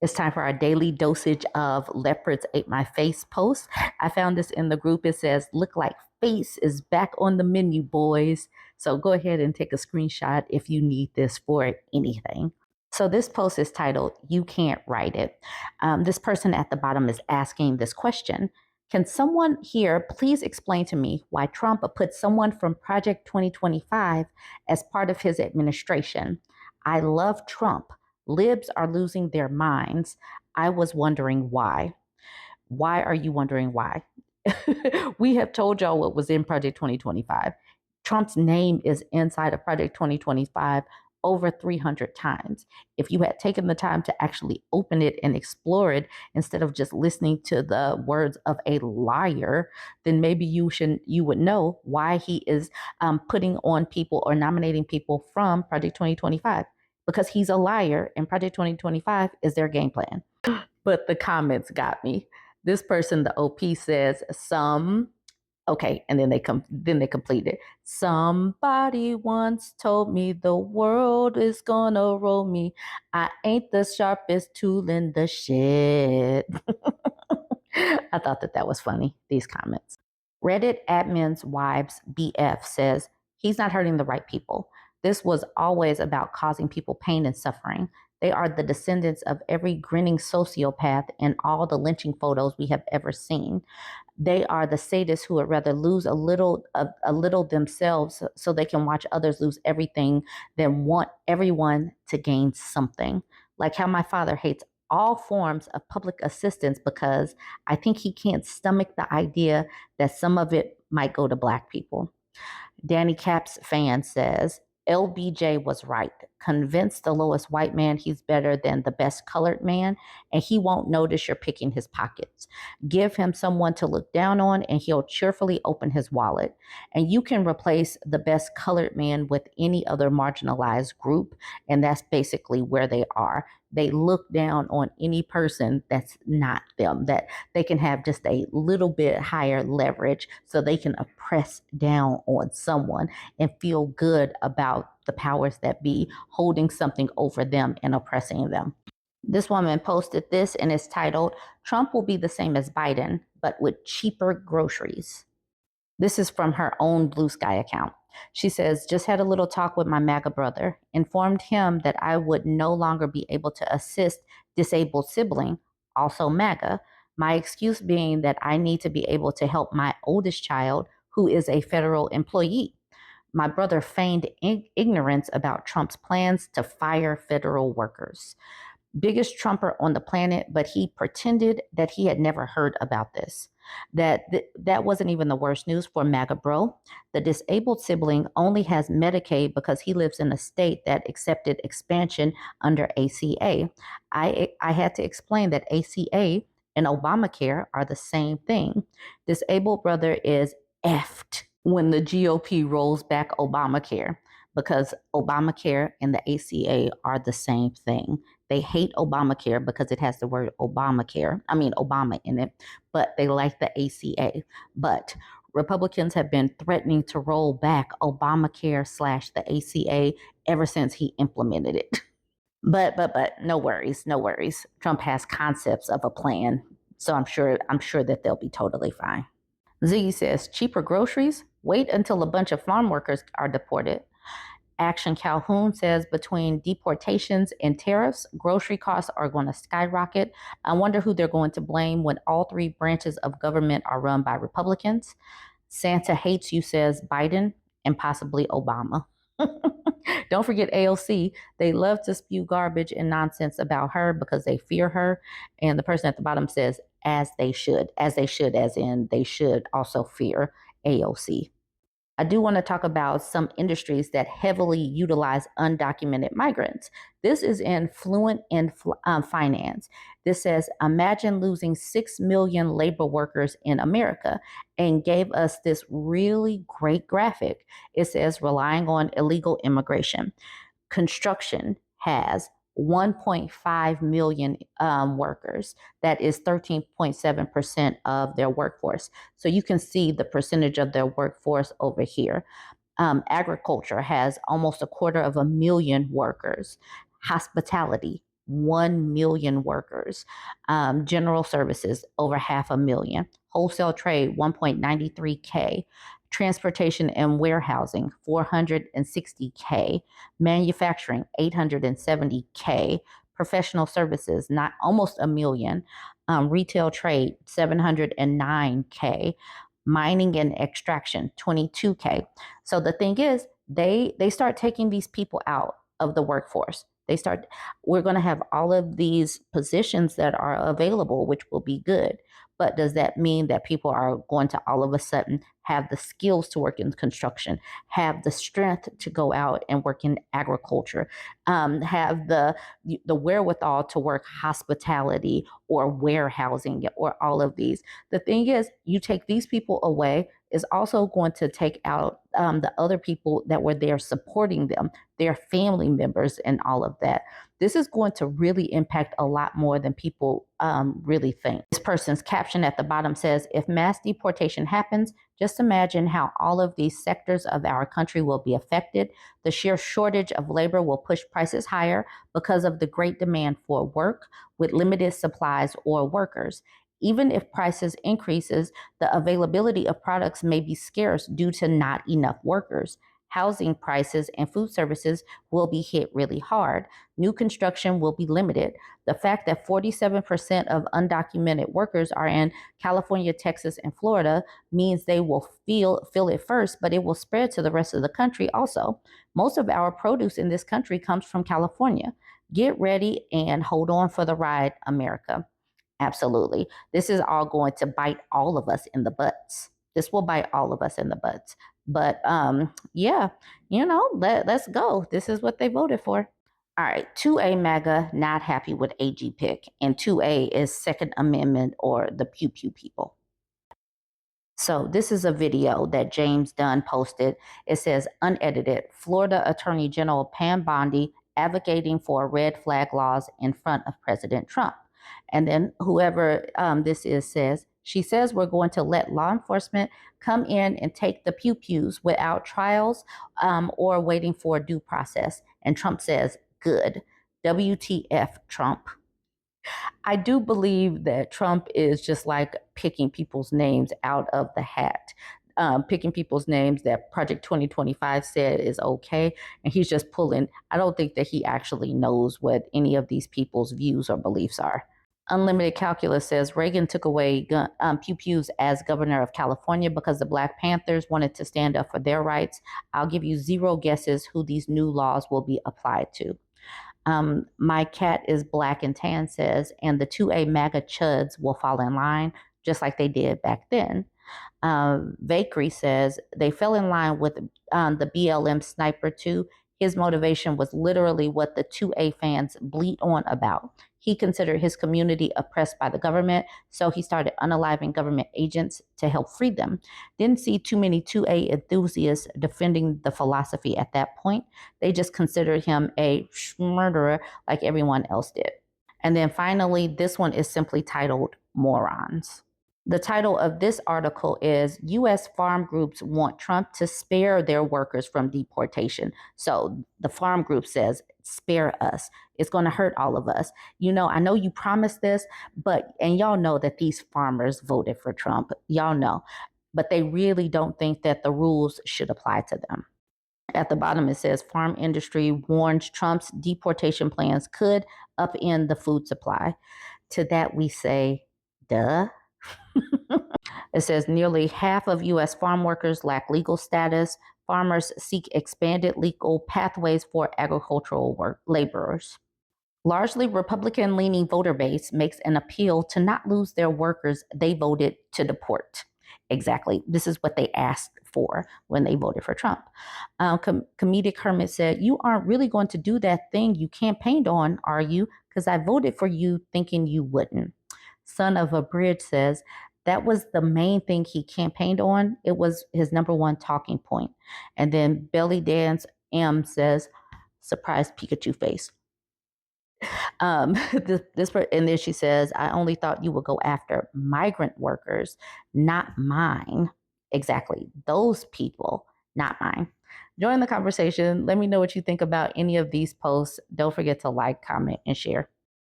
It's time for our daily dosage of Leopards Ate My Face post. I found this in the group. It says, "Look like face is back on the menu, boys." So go ahead and take a screenshot if you need this for anything. So this post is titled, "You Can't Write It." This person at the bottom is asking this question. Can someone here please explain to me why Trump put someone from Project 2025 as part of his administration? I love Trump. Libs are losing their minds. I was wondering why. Why are you wondering why? We have told y'all what was in Project 2025. Trump's name is inside of Project 2025 over 300 times. If you had taken the time to actually open it and explore it instead of just listening to the words of a liar, then maybe you would know why he is putting on people or nominating people from Project 2025, because he's a liar and Project 2025 is their game plan. But the comments got me. This person, the OP, says okay, and then they complete it. Somebody once told me the world is gonna roll me. I ain't the sharpest tool in the shed. I thought that was funny, these comments. Reddit admin's wives BF says, he's not hurting the right people. This was always about causing people pain and suffering. They are the descendants of every grinning sociopath in all the lynching photos we have ever seen. They are the sadists who would rather lose a little themselves so they can watch others lose everything than want everyone to gain something. Like how my father hates all forms of public assistance because I think he can't stomach the idea that some of it might go to Black people. Danny Cap's fan says, LBJ was right. Convince the lowest white man he's better than the best colored man, and he won't notice you're picking his pockets. Give him someone to look down on, and he'll cheerfully open his wallet. And you can replace the best colored man with any other marginalized group, and that's basically where they are. They look down on any person that's not them, that they can have just a little bit higher leverage so they can oppress down on someone and feel good about the powers that be holding something over them and oppressing them. This woman posted this and it's titled, "Trump will be the same as Biden, but with cheaper groceries." This is from her own Blue Sky account. She says, just had a little talk with my MAGA brother, informed him that I would no longer be able to assist disabled sibling, also MAGA, my excuse being that I need to be able to help my oldest child, who is a federal employee. My brother feigned ignorance about Trump's plans to fire federal workers. Biggest Trumper on the planet, but he pretended that he had never heard about this. That wasn't even the worst news for MAGA bro. The disabled sibling only has Medicaid because he lives in a state that accepted expansion under ACA. I had to explain that ACA and Obamacare are the same thing. Disabled brother is effed when the GOP rolls back Obamacare, because Obamacare and the ACA are the same thing. They hate Obamacare because it has the word Obama in it, but they like the ACA. But Republicans have been threatening to roll back Obamacare / the ACA ever since he implemented it. But no worries. Trump has concepts of a plan, so I'm sure that they'll be totally fine. Ziggy says, cheaper groceries? Wait until a bunch of farm workers are deported. Action Calhoun says, between deportations and tariffs, grocery costs are going to skyrocket. I wonder who they're going to blame when all three branches of government are run by Republicans. Santa hates you says Biden and possibly Obama. Don't forget AOC. They love to spew garbage and nonsense about her because they fear her. And the person at the bottom says, as they should, as in they should also fear AOC. I do want to talk about some industries that heavily utilize undocumented migrants. This is in Fluent in Finance. This says, imagine losing 6 million labor workers in America, and gave us this really great graphic. It says, relying on illegal immigration. Construction has 1.5 million workers. That is 13.7% of their workforce. So you can see the percentage of their workforce over here. Agriculture has almost 250,000 workers. Hospitality, 1 million workers. General services, over 500,000. Wholesale trade, 1.93K. Transportation and warehousing, 460K. Manufacturing, 870K. Professional services, not almost a million. Retail trade, 709K. Mining and extraction, 22K. So the thing is, they start taking these people out of the workforce. We're going to have all of these positions that are available, which will be good. But does that mean that people are going to all of a sudden have the skills to work in construction, have the strength to go out and work in agriculture, have the wherewithal to work hospitality or warehousing or all of these? The thing is, you take these people away, is also going to take out the other people that were there supporting them, their family members, and all of that. This is going to really impact a lot more than people really think. This person's caption at the bottom says, if mass deportation happens, just imagine how all of these sectors of our country will be affected. The sheer shortage of labor will push prices higher because of the great demand for work with limited supplies or workers. Even if prices increases, the availability of products may be scarce due to not enough workers. Housing prices and food services will be hit really hard. New construction will be limited. The fact that 47% of undocumented workers are in California, Texas, and Florida means they will feel it first, but it will spread to the rest of the country also. Most of our produce in this country comes from California. Get ready and hold on for the ride, America. Absolutely. This is all going to bite all of us in the butts. This will bite all of us in the butts. But yeah, let's go. This is what they voted for. All right, 2A MAGA not happy with AG pick, and 2A is Second Amendment or the Pew Pew people. So this is a video that James Dunn posted. It says, unedited, Florida Attorney General Pam Bondi advocating for red flag laws in front of President Trump. And then whoever this is says, she says we're going to let law enforcement come in and take the pew-pews without trials or waiting for a due process. And Trump says, good. WTF, Trump. I do believe that Trump is just like picking people's names out of the hat. Picking people's names that Project 2025 said is okay. And he's just pulling. I don't think that he actually knows what any of these people's views or beliefs are. Unlimited Calculus says Reagan took away pew-pews as governor of California because the Black Panthers wanted to stand up for their rights. I'll give you 0 guesses who these new laws will be applied to. My cat is black and tan says, and the 2A MAGA chuds will fall in line just like they did back then. Vakery says they fell in line with the BLM sniper too. His motivation was literally what the 2A fans bleat on about. He considered his community oppressed by the government, so he started unaliving government agents to help free them. Didn't see too many 2A enthusiasts defending the philosophy at that point. They just considered him a murderer like everyone else did. And then finally, this one is simply titled Morons. The title of this article is U.S. farm groups want Trump to spare their workers from deportation. So the farm group says, spare us. It's going to hurt all of us. I know you promised this, and y'all know that these farmers voted for Trump. Y'all know, but they really don't think that the rules should apply to them. At the bottom, it says farm industry warns Trump's deportation plans could upend the food supply. To that we say, duh. It says nearly half of U.S. farm workers lack legal status. Farmers seek expanded legal pathways for agricultural laborers. Largely Republican-leaning voter base makes an appeal to not lose their workers they voted to deport. Exactly. This is what they asked for when they voted for Trump. Comedic Hermit said, you aren't really going to do that thing you campaigned on, are you? Because I voted for you thinking you wouldn't. Son of a Bridge says, that was the main thing he campaigned on. It was his number one talking point. And then Belly Dance M says, surprise Pikachu face. And then she says, I only thought you would go after migrant workers, not mine. Exactly. Those people, not mine. Join the conversation. Let me know what you think about any of these posts. Don't forget to like, comment, and share.